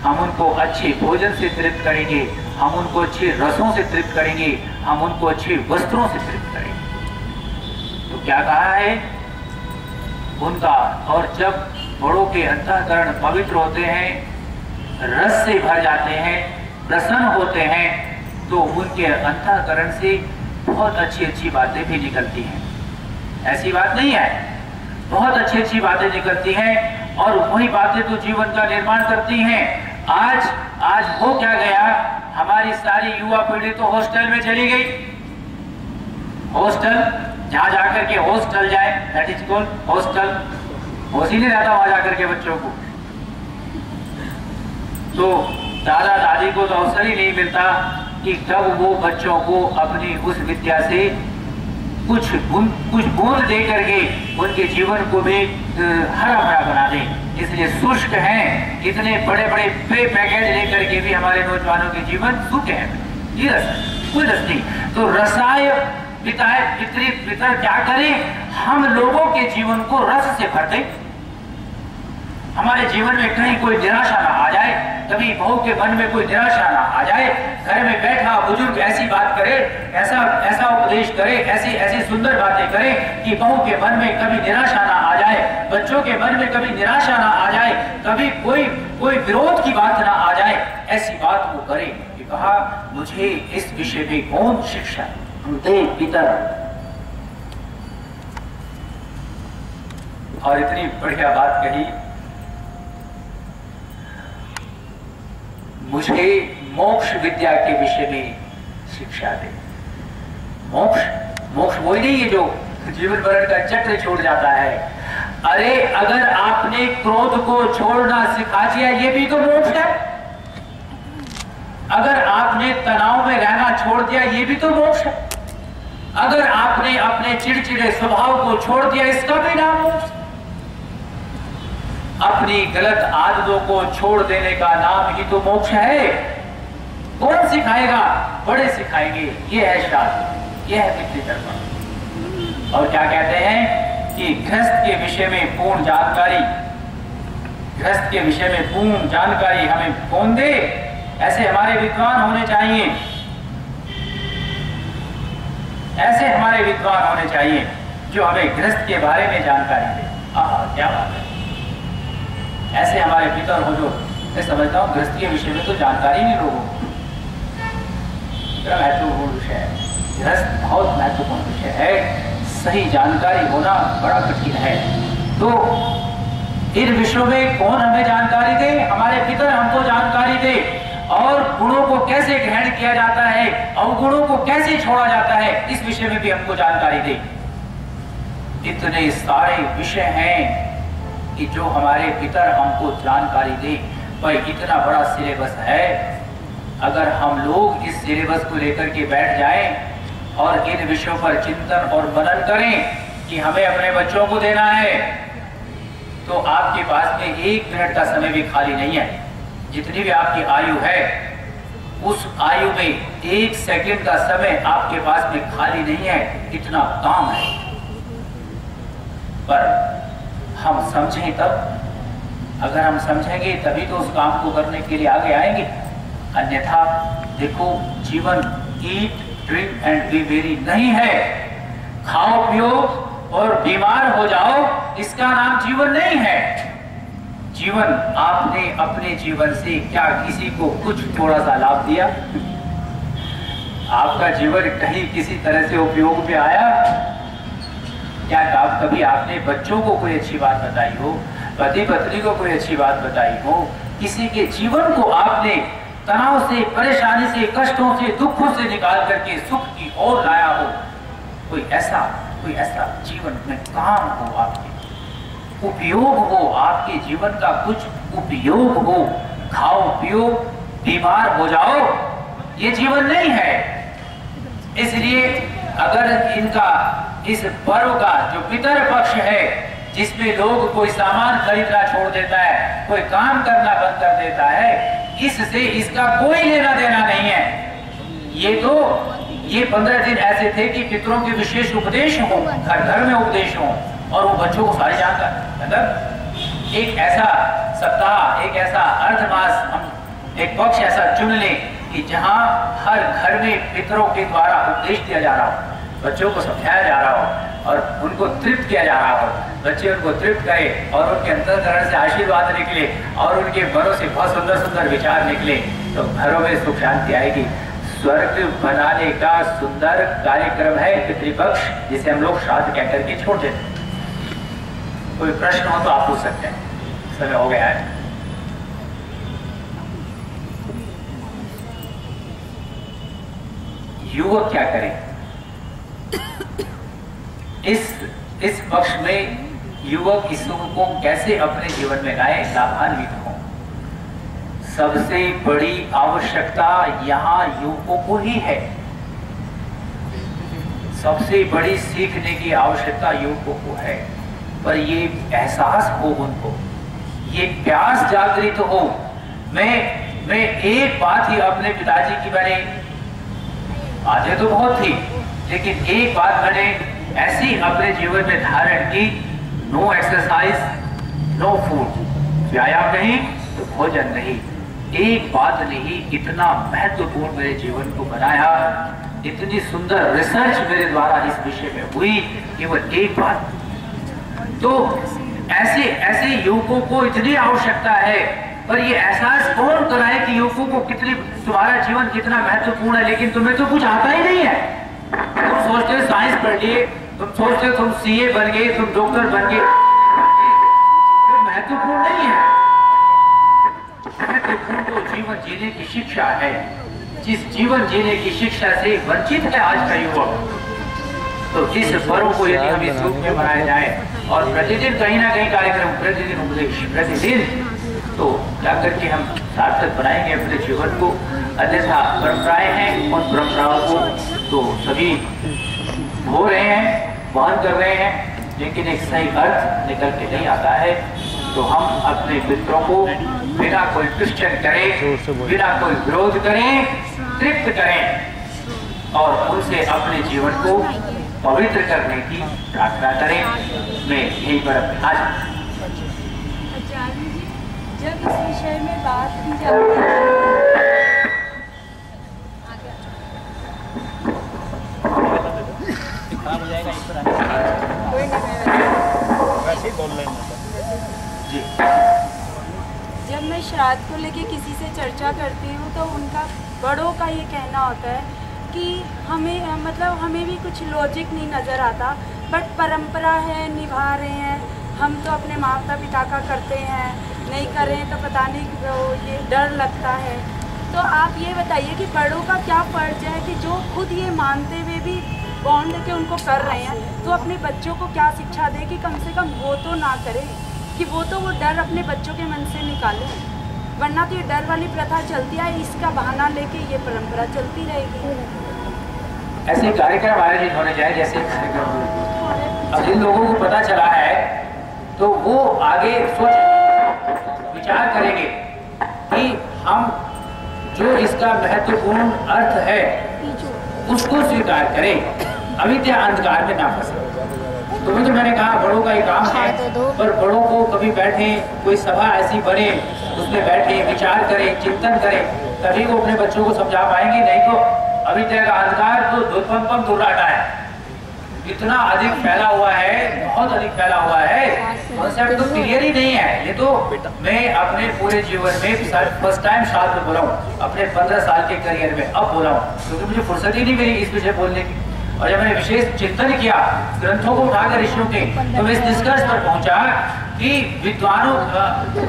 हम उनको अच्छे भोजन से तृप्त करेंगे, हम उनको अच्छे रसों से तृप्त करेंगे, हम उनको अच्छे वस्त्रों से तृप्त करेंगे। तो क्या कहा है उनका, और जब बड़ों के अंतःकरण पवित्र होते हैं, रस से भर जाते हैं, प्रसन्न होते हैं, तो उनके अंतःकरण से बहुत अच्छी अच्छी बातें भी निकलती हैं। ऐसी बात नहीं है, बहुत अच्छी अच्छी बातें निकलती हैं, और वही बातें तो जीवन का निर्माण करती हैं। आज हो क्या गया, हमारी सारी युवा पीढ़ी तो हॉस्टल में चली गई। हॉस्टल, जहां जाकर के हॉस्टल जाए, दैट इज कॉल्ड हॉस्टल। होश ही नहीं रहता वहां जाकर के बच्चों को, तो दादा दादी को तो अवसर ही नहीं मिलता कि कब वो बच्चों को अपनी उस विद्या से कुछ बूंद दे करके उनके जीवन को भी हरा भरा बना दें। इसलिए शुष्क हैं, इतने बड़े बड़े पे पैकेज लेकर के भी हमारे नौजवानों के जीवन सूखे हैं। ये कोई रस नहीं, तो रसाय पितर क्या करें, हम लोगों के जीवन को रस से भर दें। हमारे जीवन में कहीं कोई निराशा ना आ जाए, कभी बहू के मन में कोई निराशा ना आ जाए। घर में बैठा बुजुर्ग ऐसी बात करे, ऐसा उपदेश करे, ऐसी सुंदर बातें करे कि बहू के मन में कभी निराशा ना आ जाए, बच्चों के मन में कभी निराशा ना आ जाए, कभी कोई विरोध की बात ना आ जाए। ऐसी बात वो करे कि कहा मुझे इस विषय में कौन शिक्षा दे पितर। और इतनी बढ़िया बात कही, मुझे मोक्ष विद्या के विषय में शिक्षा दे। मोक्ष वही नहीं है जो जीवन मरण का चक्र छोड़ जाता है। अरे अगर आपने क्रोध को छोड़ना सिखा दिया, ये भी तो मोक्ष है। अगर आपने तनाव में रहना छोड़ दिया, ये भी तो मोक्ष है। अगर आपने अपने चिड़चिड़े स्वभाव को छोड़ दिया, इसका भी नाम मोक्ष। अपनी गलत आदतों को छोड़ देने का नाम ही तो मोक्ष है। कौन सिखाएगा? बड़े सिखाएंगे। ये है शास्त्र, ये है पितृतर्पण। और क्या कहते हैं कि गृहस्थ के विषय में पूर्ण जानकारी, गृहस्थ के विषय में पूर्ण जानकारी हमें कौन दे? ऐसे हमारे विद्वान होने चाहिए, ऐसे हमारे विद्वान होने चाहिए जो हमें गृहस्थ के बारे में जानकारी दे। क्या बात है! ऐसे हमारे पितर हो जो, मैं समझता हूँ गृहस्थ के विषय में तो जानकारी नहीं लोगों को। इतना महत्वपूर्ण विषय है गृहस्थ, बहुत महत्वपूर्ण विषय है। सही जानकारी होना बड़ा कठिन है। तो इन विषयों में कौन हमें जानकारी दे? हमारे पितर हमको जानकारी दे। और गुणों को कैसे ग्रहण किया जाता है, अवगुणों को कैसे छोड़ा जाता है, इस विषय में भी हमको जानकारी दे। इतने सारे विषय हैं कि जो हमारे पितर हमको जानकारी दे। भाई इतना बड़ा सिलेबस है, अगर हम लोग इस सिलेबस को लेकर के बैठ जाएं और इन विषयों पर चिंतन और मनन करें कि हमें अपने बच्चों को देना है, तो आपके पास में 1 मिनट का समय भी खाली नहीं है। जितनी भी आपकी आयु है, उस आयु में 1 सेकंड का समय आपके पास में खाली नहीं है। इतना काम है, पर हम समझें तब। अगर हम समझेंगे तभी तो उस काम को करने के लिए आगे आएंगे। अन्यथा देखो, जीवन eat drink and be very नहीं है। खाओ पियो और बीमार हो जाओ, इसका नाम जीवन नहीं है। जीवन, आपने अपने जीवन से क्या किसी को कुछ थोड़ा सा लाभ दिया? आपका जीवन कहीं किसी तरह से उपयोग में आया? क्या कभी आपने बच्चों को कोई अच्छी बात बताई हो, पति पत्नी को कोई अच्छी बात बताई हो, किसी के जीवन को आपने तनाव से, परेशानी से, कष्टों से, दुखों से निकाल करके सुख की ओर लाया हो? कोई ऐसा जीवन में काम हो आपके? उपयोग हो, आपके जीवन का कुछ उपयोग हो। खाओ पियो बीमार हो जाओ, ये जीवन नहीं है। इसलिए अगर इनका इस पर्व का जो पितर पक्ष है, जिसमें लोग कोई सामान खरीदना छोड़ देता है, कोई काम करना बंद कर देता है, इससे इसका कोई लेना देना नहीं है। ये 15 दिन ऐसे थे कि पितरों के विशेष उपदेश हो, घर घर में उपदेश हो, और वो बच्चों को सारी जानकारी, मतलब एक ऐसा सप्ताह, एक ऐसा अर्धमास, हम एक पक्ष ऐसा चुन लें कि जहां हर घर में पितरों के द्वारा उपदेश दिया जा रहा हो, बच्चों को समझाया जा रहा हो और उनको तृप्त किया जा रहा हो, बच्चे उनको तृप्त करें और उनके अंतःकरण से आशीर्वाद निकले और उनके मनों से बहुत सुंदर सुंदर विचार निकले, तो घरों में सुख शांति आएगी। स्वर्ग बनाने का सुंदर कार्यक्रम है पितृपक्ष, जिसे हम लोग श्राद्ध कह करके छोड़ देते हैं। कोई प्रश्न हो तो आप पूछ सकते हैं, समय हो गया है। युवक क्या करें? इस पक्ष में युवक इस सुख को कैसे अपने जीवन में लाए, लाभान्वित हो। सबसे बड़ी आवश्यकता यहाँ युवकों को ही है। सबसे बड़ी सीखने की आवश्यकता युवकों को है, पर ये एहसास हो उनको, ये प्यास जागृत हो। मैं एक बात ही अपने पिताजी की, मैंने बातें तो बहुत थी, लेकिन एक बात मैंने ऐसी अपने जीवन में धारण की, नो एक्सरसाइज नो फूड, व्यायाम नहीं तो भोजन नहीं। एक बात ने ही इतना महत्वपूर्ण मेरे जीवन को बनाया, इतनी सुंदर रिसर्च मेरे द्वारा इस विषय में हुई, केवल एक बात। तो ऐसे युवकों को इतनी आवश्यकता है, पर ये एहसास कौन कराए कि युवकों को कितनी, तुम्हारा जीवन कितना महत्वपूर्ण है, लेकिन तुम्हें तो कुछ आता ही नहीं है। तुम सोचते हो साइंस पढ़ लिए, तुम सोचते हो तुम सीए बन गए, तुम डॉक्टर बन गए, तो महत्वपूर्ण नहीं है। महत्वपूर्ण तो जीवन जीने की शिक्षा है। जिस जीवन जीने की शिक्षा से वंचित है आज का युवक, तो इस पर्व को यदि हम इस रूप में मनाया जाए और प्रतिदिन कहीं ना कहीं कार्यक्रम, प्रतिदिन उपदेश, प्रतिदिन, तो जाकर के हम सार्थक बनाएंगे अपने जीवन को। अन्यथा परंपराएं हैं, उन परंपराओं को तो सभी हो रहे हैं, वहन कर रहे हैं, लेकिन एक सही अर्थ निकल के नहीं आता है। तो हम अपने मित्रों को बिना कोई क्वेश्चन करें, बिना कोई विरोध करें, तृप्त करें और उनसे अपने जीवन को पवित्र करने की प्रार्थना करें। मैं यही पर आज जब इस विषय में बात की जाती है, जब मैं श्राद्ध को लेके किसी से चर्चा करती हूँ तो उनका, बड़ों का ये कहना होता है कि हमें, मतलब हमें भी कुछ लॉजिक नहीं नज़र आता, बट परंपरा है, निभा रहे हैं। हम तो अपने माता पिता का करते हैं, नहीं करें तो पता नहीं, ये डर लगता है। तो आप ये बताइए कि बड़ों का क्या फर्ज है कि जो खुद ये मानते हुए भी बॉन्ड के उनको कर रहे हैं, तो अपने बच्चों को क्या शिक्षा दे कि कम से कम वो तो ना करें, कि वो डर अपने बच्चों के मन से निकालें, वरना तो ये डर वाली प्रथा चलती है, इसका बहाना लेके ये परंपरा चलती रहेगी। ऐसे कार्यक्रम आयोजित होने जाए, जैसे कार्यक्रम अब जिन लोगों को पता चला है तो वो आगे सोच विचार करेंगे कि हम जो इसका महत्वपूर्ण अर्थ है उसको स्वीकार करें, अविद्या अंधकार में ना फंसे। तो मैंने कहा बड़ों का ये काम है, पर बड़ों को कभी बैठे, कोई सभा ऐसी बने, उसमें बैठे, विचार करें, चिंतन करें, तभी वो अपने बच्चों को समझा पाएंगे। नहीं तो अविद्या का अंधकार तो दुर्पम दुर्राटा है, इतना अधिक फैला हुआ है, बहुत अधिक फैला हुआ है, कॉन्सेप्ट तो क्लियर ही नहीं है। ये तो मैं अपने पूरे जीवन में फर्स्ट टाइम साथ में बोला हूँ, अपने 15 साल के करियर में अब बोला हूँ, क्योंकि मुझे फुर्सत ही नहीं मिली इस विषय बोलने की। और जब मैंने विशेष चिंतन किया, ग्रंथों को उठाकर ऋषियों के, तो मैं इस निष्कर्ष पर पहुंचा कि विद्वानों,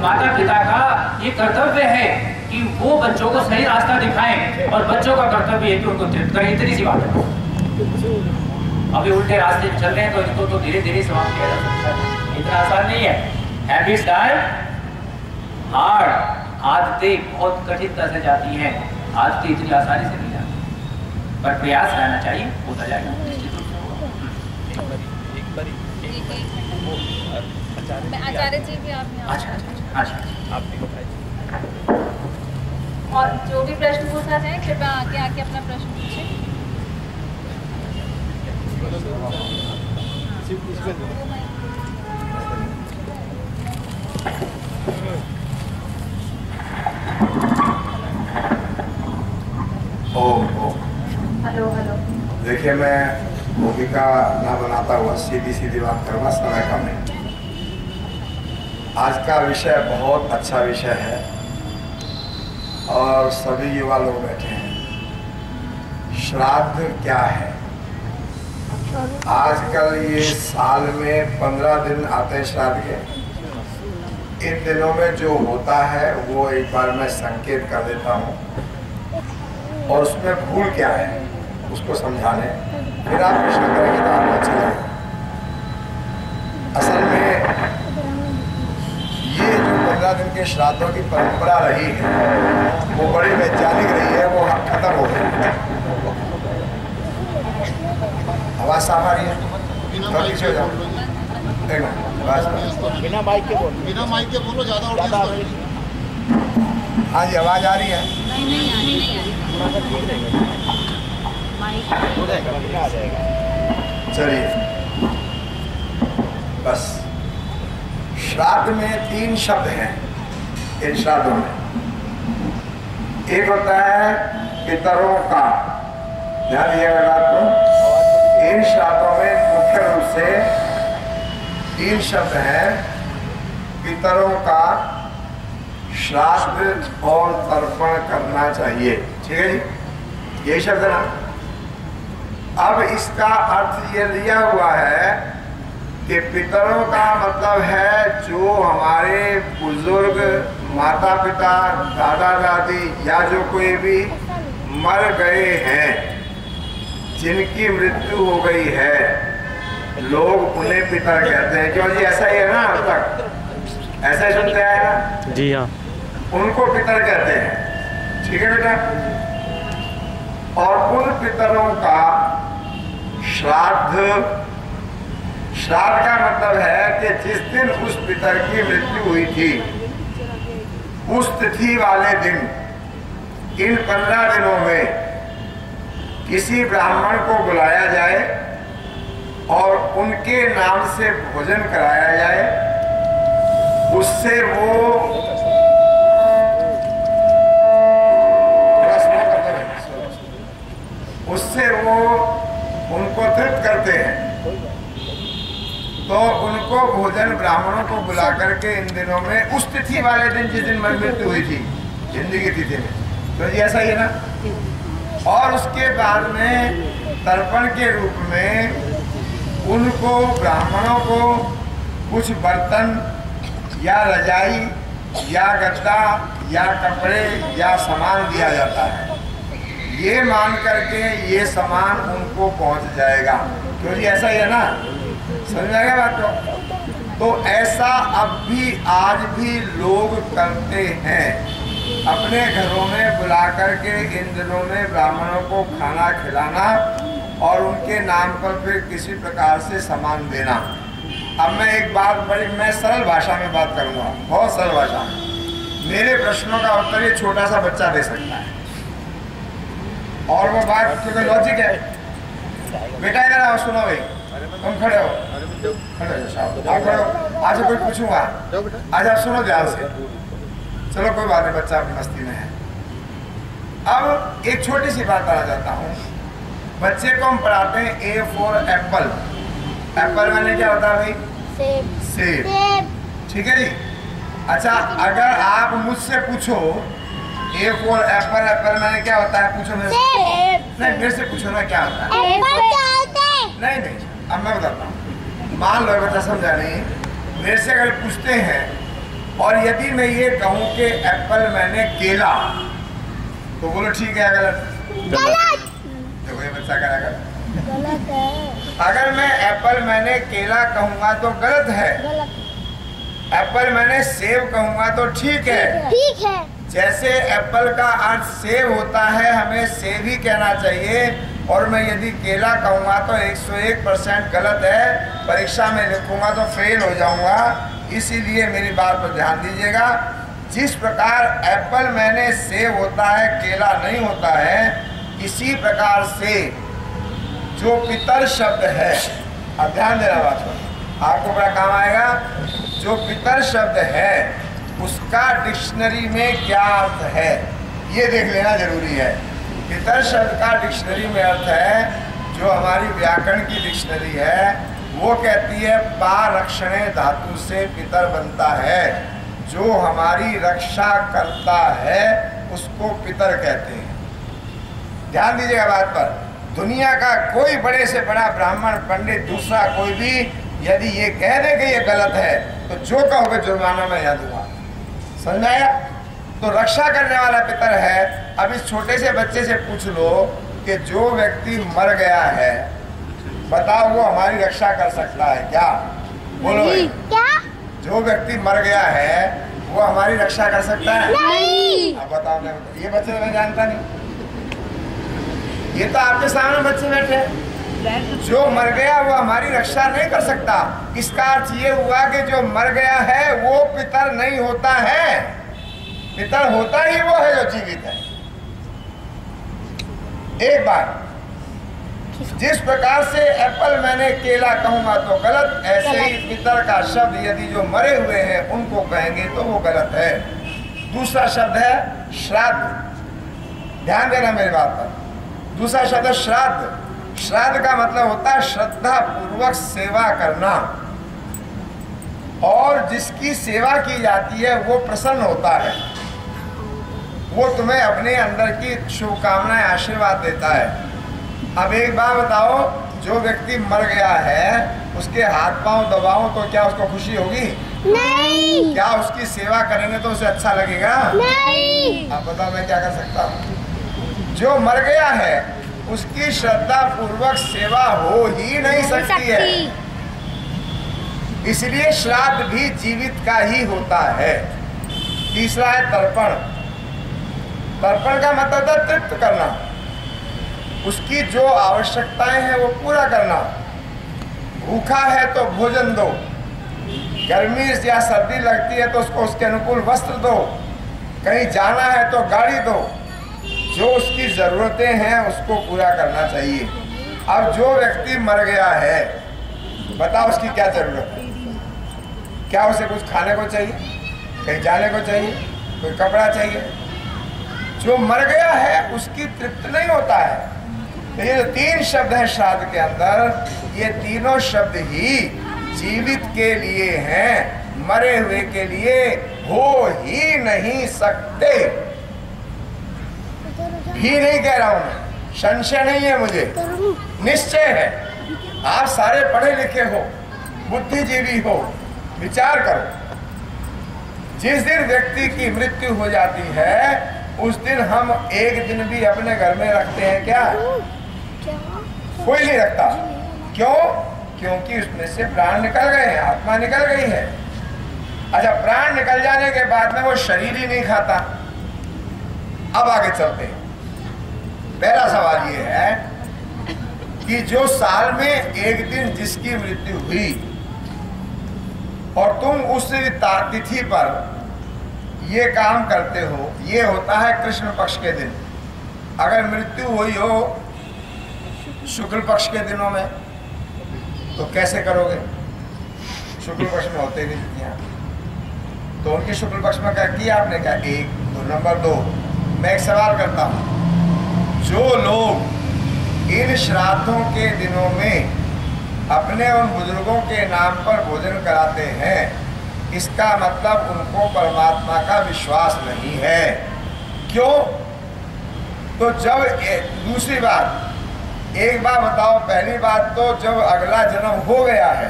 माता पिता का ये कर्तव्य है कि वो बच्चों को सही रास्ता दिखाएं, और बच्चों का कर्तव्य है कि उनको तृप्त करें। इतनी सी बात है। अभी उल्टे रास्ते पे चल रहे हैं तो इनको तो धीरे धीरे समाप्त किया जा सकता है, इतना आसान नहीं है। हैबिट्स आर हार्ड, आदतें बहुत कठिनता से जाती हैं, आदतें इतनी आसानी से नहीं जाती, पर प्रयास रहना चाहिए, होता जाएगा। आचार्य जी भी आप यहाँ। अच्छा आप भी बताइए। और जो भी प्रश्न पूछना चाहें कृपया आगे आके अपना प्रश्न पूछें। Hello hello. देखिए, मैं भूमिका ना बनाता हुआ सीधी सीधी बात करूँगा, समय कम है। आज का विषय बहुत अच्छा विषय है और सभी युवा लोग बैठे हैं। श्राद्ध क्या है? आजकल ये साल में 15 दिन आते हैं श्राद्ध के। इन दिनों में जो होता है वो एक बार मैं संकेत कर देता हूँ और उसमें भूल क्या है उसको समझाने, फिर आप प्रश्न करेंगे तो आपको अच्छा लगेगा। असल में ये जो 15 दिन के श्राद्धों की परंपरा रही है वो बड़ी वैज्ञानिक रही है, वो खत्म हो गई। आवाज साफ आ रही है? पीछे हो जाओ, बिना माइक के बोलो, बिना माइक के बोलो, ज़्यादा हाँ जी, आवाज आ रही है? चलिए, बस श्राद्ध में 3 शब्द हैं इन श्राद्धों में। एक होता है पितरों का, ध्यान दिएगा बात को। इन श्राद्धों में मुख्य रूप से 3 शब्द हैं, पितरों का, श्राद्ध और तर्पण करना चाहिए। ठीक है जी, यही शब्द है ना। अब इसका अर्थ ये लिया हुआ है कि पितरों का मतलब है जो हमारे बुजुर्ग, माता पिता, दादा दादी या जो कोई भी मर गए हैं, जिनकी मृत्यु हो गई है, लोग उन्हें पितर कहते हैं। क्यों जी, ऐसा ही है ना, अब तक ऐसा ही सुनते आए ना? जी हाँ। उनको पितर कहते हैं। ठीक है बेटा। और उन पितरों का श्राद्ध, श्राद्ध का मतलब है कि जिस दिन उस पितर की मृत्यु हुई थी, उस तिथि वाले दिन, इन 15 दिनों में किसी ब्राह्मण को बुलाया जाए और उनके नाम से भोजन कराया जाए। उससे वो उनको तृप्त करते हैं। तो उनको भोजन ब्राह्मणों को बुला करके इन दिनों में, उस तिथि वाले दिन जिस दिन मृत्यु हुई थी, हिंदी की तिथि में, तो ये ऐसा ही है ना। और उसके बाद में तर्पण के रूप में उनको, ब्राह्मणों को कुछ बर्तन या रजाई या गद्दा या कपड़े या सामान दिया जाता है। ये मान करके ये सामान उनको पहुंच जाएगा। क्योंकि ऐसा ही है ना, समझ में आएगा बात को? तो ऐसा अब भी आज भी लोग करते हैं, अपने घरों में बुला करके इन दिनों में ब्राह्मणों को खाना खिलाना और उनके नाम पर फिर किसी प्रकार से सामान देना। अब मैं एक बात मैं सरल भाषा में बात करूंगा, बहुत सरल भाषा में। मेरे प्रश्नों का उत्तर ये छोटा सा बच्चा दे सकता है, और वो बात क्योंकि लॉजिक है। बेटा इधर आओ, सुनो भाई, तुम खड़े हो, खड़े हो, आज कोई पूछूंगा, आज आप सुनो ध्यान से। चलो कोई बात नहीं, बच्चा अपनी मस्ती में है। अब एक छोटी सी बात बताना चाहता हूँ। बच्चे को हम पढ़ाते हैं A फॉर एप्पल। एप्पल मैंने क्या होता है भाई? सेब। ठीक है जी। अच्छा, अगर आप मुझसे पूछो A फॉर एप्पल, एप्पल मैंने क्या होता है, पूछो मेरे से। नहीं, मेरे से पूछो ना क्या होता है। नहीं, अब मैं बताता हूँ। मान लो बच्चा समझा नहीं, मेरे से अगर पूछते हैं और यदि मैं ये कहूँ कि एप्पल मैंने केला, तो बोलो ठीक है, गलत। देखो ये अच्छा करेगा। गलत है। अगर मैं एप्पल मैंने केला कहूंगा तो गलत है, गलत। एप्पल मैंने सेब कहूंगा तो ठीक है। ठीक है। जैसे एप्पल का अर्थ सेब होता है, हमें सेब ही कहना चाहिए, और मैं यदि केला कहूंगा तो 101% गलत है, परीक्षा में लिखूंगा तो फेल हो जाऊंगा। इसीलिए मेरी बात पर ध्यान दीजिएगा। जिस प्रकार एप्पल मैंने सेब होता है, केला नहीं होता है, इसी प्रकार से जो पितर शब्द है, अब ध्यान देना बात पर, आपको बड़ा काम आएगा। जो पितर शब्द है उसका डिक्शनरी में क्या अर्थ है ये देख लेना जरूरी है। पितर शब्द का डिक्शनरी में अर्थ है, जो हमारी व्याकरण की डिक्शनरी है वो कहती है पारक्षणे धातु से पितर बनता है, जो हमारी रक्षा करता है उसको पितर कहते हैं। ध्यान दीजिएगा बात पर। दुनिया का कोई बड़े से बड़ा ब्राह्मण पंडित दूसरा कोई भी यदि ये कह दे कि ये गलत है तो जो कहोगे जुर्माना मैं यहाँ दूंगा, समझ आया? तो रक्षा करने वाला पितर है। अब इस छोटे से बच्चे से पूछ लो कि जो व्यक्ति मर गया है, बताओ वो हमारी रक्षा कर सकता है क्या? बोलो क्या? जो व्यक्ति मर गया है वो हमारी रक्षा कर सकता है? नहीं। अब बताओ, ये बच्चे मैं जानता नहीं, ये तो आपके सामने बच्चे बैठे हैं। जो मर गया वो हमारी रक्षा नहीं कर सकता। इसका अर्थ ये हुआ कि जो मर गया है वो पितर नहीं होता है, पितर होता ही वो है जो जीवित है। एक बार जिस प्रकार से एप्पल मैंने केला कहूंगा तो गलत, ऐसे ही पितर का शब्द यदि जो मरे हुए हैं उनको कहेंगे तो वो गलत है। दूसरा शब्द है श्राद्ध, ध्यान देना मेरी बात पर। दूसरा शब्द है श्राद्ध। श्राद्ध का मतलब होता है श्रद्धा पूर्वक सेवा करना, और जिसकी सेवा की जाती है वो प्रसन्न होता है, वो तुम्हें अपने अंदर की शुभकामनाएं आशीर्वाद देता है। अब एक बात बताओ, जो व्यक्ति मर गया है उसके हाथ पांव दबाओ तो क्या उसको खुशी होगी? नहीं। क्या उसकी सेवा करेंगे तो उसे अच्छा लगेगा? नहीं। अब बताओ मैं क्या कर सकता हूँ? जो मर गया है उसकी श्रद्धा पूर्वक सेवा हो ही नहीं सकती है, इसलिए श्राद्ध भी जीवित का ही होता है। तीसरा है तर्पण। तर्पण का मतलब है तृप्त करना, उसकी जो आवश्यकताएं हैं वो पूरा करना। भूखा है तो भोजन दो, गर्मी या सर्दी लगती है तो उसको उसके अनुकूल वस्त्र दो, कहीं जाना है तो गाड़ी दो, जो उसकी ज़रूरतें हैं उसको पूरा करना चाहिए। अब जो व्यक्ति मर गया है, बताओ उसकी क्या ज़रूरत है? क्या उसे कुछ खाने को चाहिए, कहीं जाने को चाहिए, कोई कपड़ा चाहिए? जो मर गया है उसकी तृप्त नहीं होता है। तो ये जो तीन शब्द हैं श्राद्ध के अंदर, ये तीनों शब्द ही जीवित के लिए हैं, मरे हुए के लिए हो ही नहीं सकते। भी नहीं कह रहा हूं मैं, संशय नहीं है मुझे, निश्चय है। आप सारे पढ़े लिखे हो, बुद्धिजीवी हो, विचार करो। जिस दिन व्यक्ति की मृत्यु हो जाती है उस दिन हम एक दिन भी अपने घर में रखते हैं क्या? कोई नहीं रखता। क्यों? क्योंकि उसमें से प्राण निकल गए हैं, आत्मा निकल गई है। अच्छा, प्राण निकल जाने के बाद में वो शरीर ही नहीं खाता। अब आगे चलते हैं। पहला सवाल ये है कि जो साल में एक दिन जिसकी मृत्यु हुई और तुम उस तिथि पर ये काम करते हो, ये होता है कृष्ण पक्ष के दिन। अगर मृत्यु हुई हो शुक्ल पक्ष के दिनों में तो कैसे करोगे? शुक्ल पक्ष में होते नहीं यहाँ, तो उनके शुक्ल पक्ष में क्या किया आपने? क्या? एक दो। नंबर दो, मैं एक सवाल करता हूँ, जो लोग इन श्राद्धों के दिनों में अपने उन बुजुर्गों के नाम पर भोजन कराते हैं, इसका मतलब उनको परमात्मा का विश्वास नहीं है। क्यों? तो जब दूसरी बात, एक बात बताओ, पहली बात तो जब अगला जन्म हो गया है,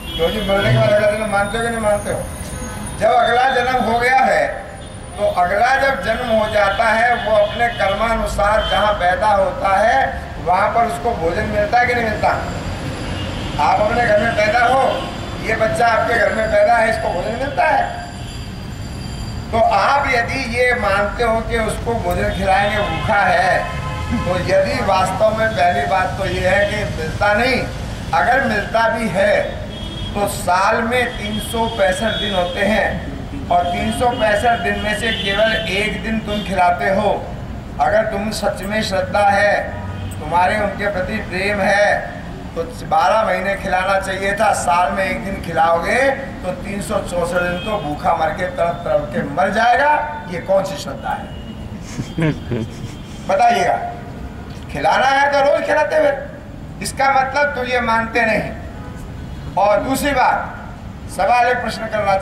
क्योंकि मरने के बाद अगला जन्म मानते हो कि नहीं मानते हो? जब अगला जन्म हो गया है तो अगला जब जन्म हो जाता है वो अपने कर्मानुसार जहाँ पैदा होता है वहाँ पर उसको भोजन मिलता है कि नहीं मिलता? आप अपने घर में पैदा हो, ये बच्चा आपके घर में पैदा है, इसको भोजन मिलता है। तो आप यदि ये मानते हो कि उसको भोजन खिलाएंगे, भूखा है, तो यदि वास्तव में पहली बात तो ये है कि मिलता नहीं, अगर मिलता भी है तो साल में 365 दिन होते हैं और 365 दिन में से केवल एक दिन तुम खिलाते हो। अगर तुम सच में श्रद्धा है, तुम्हारे उनके प्रति प्रेम है, तो 12 महीने खिलाना चाहिए था। साल में एक दिन खिलाओगे तो 364 दिन तो भूखा मर के तड़प तड़प के मर जाएगा। ये कौन सी श्रद्धा है? बताइएगा। खिलाना है तो रोज खिलाते हुए, इसका मतलब तो ये मानते नहीं। और दूसरी बात, सवाल एक प्रश्न करना